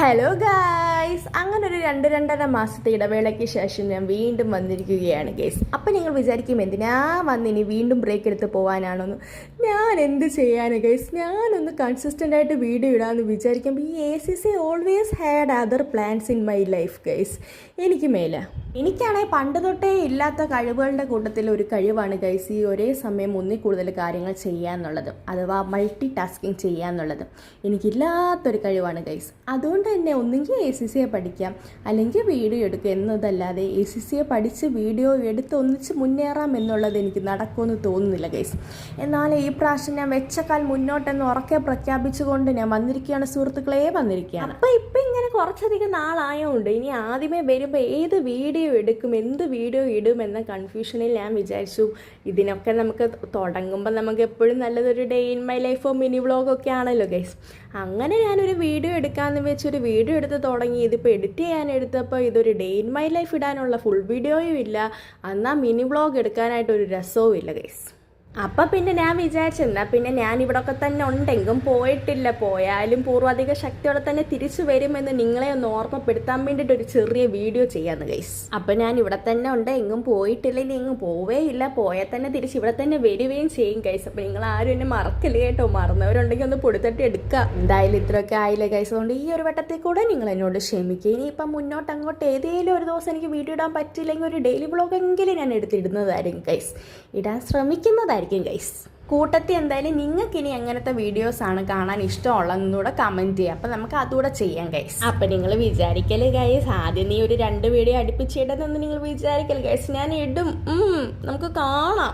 Hello guys, അങ്ങനെ ഒരു രണ്ടര മാസത്തെ ഇടവേളയ്ക്ക് ശേഷം ഞാൻ വീണ്ടും വന്നിരിക്കുകയാണ് ഗൈസ്. അപ്പം നിങ്ങൾ വിചാരിക്കും എന്തിനാ വന്നിനി വീണ്ടും ബ്രേക്ക് എടുത്ത് പോകാനാണോന്ന്. ഞാൻ എന്ത് ചെയ്യാൻ ഗൈസ്, ഞാനൊന്ന് കൺസിസ്റ്റൻ്റ് ആയിട്ട് വീഡിയോ ഇടാമെന്ന് വിചാരിക്കുമ്പോൾ ഈ ACC always had other plans in my life guys. എനിക്ക് എനിക്കാണെങ്കിൽ പണ്ട് തൊട്ടേ ഇല്ലാത്ത കഴിവുകളുടെ കൂട്ടത്തിൽ ഒരു കഴിവാണ് ഗൈസ് ഈ ഒരേ സമയം ഒന്നിൽ കൂടുതൽ കാര്യങ്ങൾ ചെയ്യുക എന്നുള്ളത്, അഥവാ മൾട്ടി ടാസ്കിങ് ചെയ്യുക എന്നുള്ളത്. എനിക്കില്ലാത്തൊരു കഴിവാണ് ഗൈസ്. അതുകൊണ്ട് തന്നെ ഒന്നുകിൽ ACCയെ പഠിക്കാം, അല്ലെങ്കിൽ വീഡിയോ എടുക്കുക എന്നതല്ലാതെ ACCയെ പഠിച്ച് വീഡിയോ എടുത്ത് ഒന്നിച്ച് മുന്നേറാം എന്നുള്ളത് എനിക്ക് നടക്കുമെന്ന് തോന്നുന്നില്ല ഗൈസ്. എന്നാൽ ഈ പ്രാവശ്യം ഞാൻ വെച്ചക്കാൽ മുന്നോട്ടെന്ന് ഉറക്കെ പ്രഖ്യാപിച്ചുകൊണ്ട് ഞാൻ വന്നിരിക്കുകയാണ് സുഹൃത്തുക്കളെ, വന്നിരിക്കുകയാണ്. അപ്പോൾ ഇപ്പം ഇങ്ങനെ കുറച്ചധികം നാളായതുകൊണ്ട് ഇനി ആദ്യമേ വരുമ്പോൾ ഏത് വീഡിയോ എടുക്കും, എന്ത് വീഡിയോ ഇടും എന്ന കൺഫ്യൂഷനിൽ ഞാൻ വിചാരിച്ചു ഇതിനൊക്കെ നമുക്ക് തുടങ്ങുമ്പോൾ നമുക്ക് എപ്പോഴും നല്ലതൊരു ഡേ ഇൻ മൈ ലൈഫോ മിനി വ്ളോഗൊക്കെ ആണല്ലോ ഗൈസ്. അങ്ങനെ ഞാനൊരു വീഡിയോ എടുക്കാമെന്ന് വെച്ചൊരു വീഡിയോ എടുത്ത് തുടങ്ങി. ഇതിപ്പോൾ എഡിറ്റ് ചെയ്യാൻ എടുത്തപ്പോൾ ഇതൊരു ഡേ ഇൻ മൈ ലൈഫ് ഇടാനുള്ള ഫുൾ വീഡിയോയും ഇല്ല, എന്നാൽ മിനി വ്ളോഗ് എടുക്കാനായിട്ടൊരു രസവും ഇല്ല ഗൈസ്. അപ്പം പിന്നെ ഞാൻ വിചാരിച്ചെന്നാൽ പിന്നെ ഞാൻ ഇവിടെയൊക്കെ തന്നെ ഉണ്ടെങ്കിലും പോയിട്ടില്ല, പോയാലും പൂർവാധിക ശക്തിയോടെ തന്നെ തിരിച്ചു വരുമെന്ന് നിങ്ങളെ ഒന്ന് ഓർമ്മപ്പെടുത്താൻ വേണ്ടിയിട്ട് ഒരു ചെറിയ വീഡിയോ ചെയ്യാമെന്ന് ഗൈസ്. അപ്പം ഞാൻ ഇവിടെ തന്നെ ഉണ്ട്, എങ്ങും പോയിട്ടില്ലെങ്കിൽ എങ്ങും പോവേയില്ല, പോയാൽ തന്നെ തിരിച്ച് ഇവിടെ തന്നെ വരികയും ചെയ്യും ഗൈസ്. അപ്പം നിങ്ങൾ ആരും എന്നെ മറക്കില്ല കേട്ടോ, മറന്നവരുണ്ടെങ്കിൽ ഒന്ന് പൊടിത്തട്ടി എടുക്കുക. എന്തായാലും ഇത്രയൊക്കെ ആയില്ല ഗൈസ്, അതുകൊണ്ട് ഈ ഒരു വട്ടത്തിൽ കൂടെ നിങ്ങൾ എന്നോട് ക്ഷമിക്കുക. ഇനിയിപ്പം മുന്നോട്ട് അങ്ങോട്ട് ഏതെങ്കിലും ഒരു ദിവസം എനിക്ക് വീഡിയോ ഇടാൻ പറ്റില്ലെങ്കിൽ ഒരു ഡെയിലി വ്ളോഗെങ്കിലും ഞാൻ എടുത്തിടുന്നതായിരിക്കും ഗൈസ്, ഇടാൻ ശ്രമിക്കുന്നതായിരിക്കും ഗൈസ്. കൂട്ടത്തിൽ എന്തായാലും നിങ്ങൾക്ക് ഇനി എങ്ങനത്തെ വീഡിയോസാണ് കാണാൻ ഇഷ്ടമുള്ളതെന്നൂടെ കമൻറ്റ് ചെയ്യുക, അപ്പം നമുക്ക് അതുകൂടെ ചെയ്യാം ഗൈസ്. അപ്പം നിങ്ങൾ വിചാരിക്കല് ഗൈസ് ആദ്യം നീ ഒരു 2 വീഡിയോ അടുപ്പിച്ചിടുന്നെന്ന് നിങ്ങൾ വിചാരിക്കല് ഗൈസ്, ഞാൻ ഇടും, നമുക്ക് കാണാം.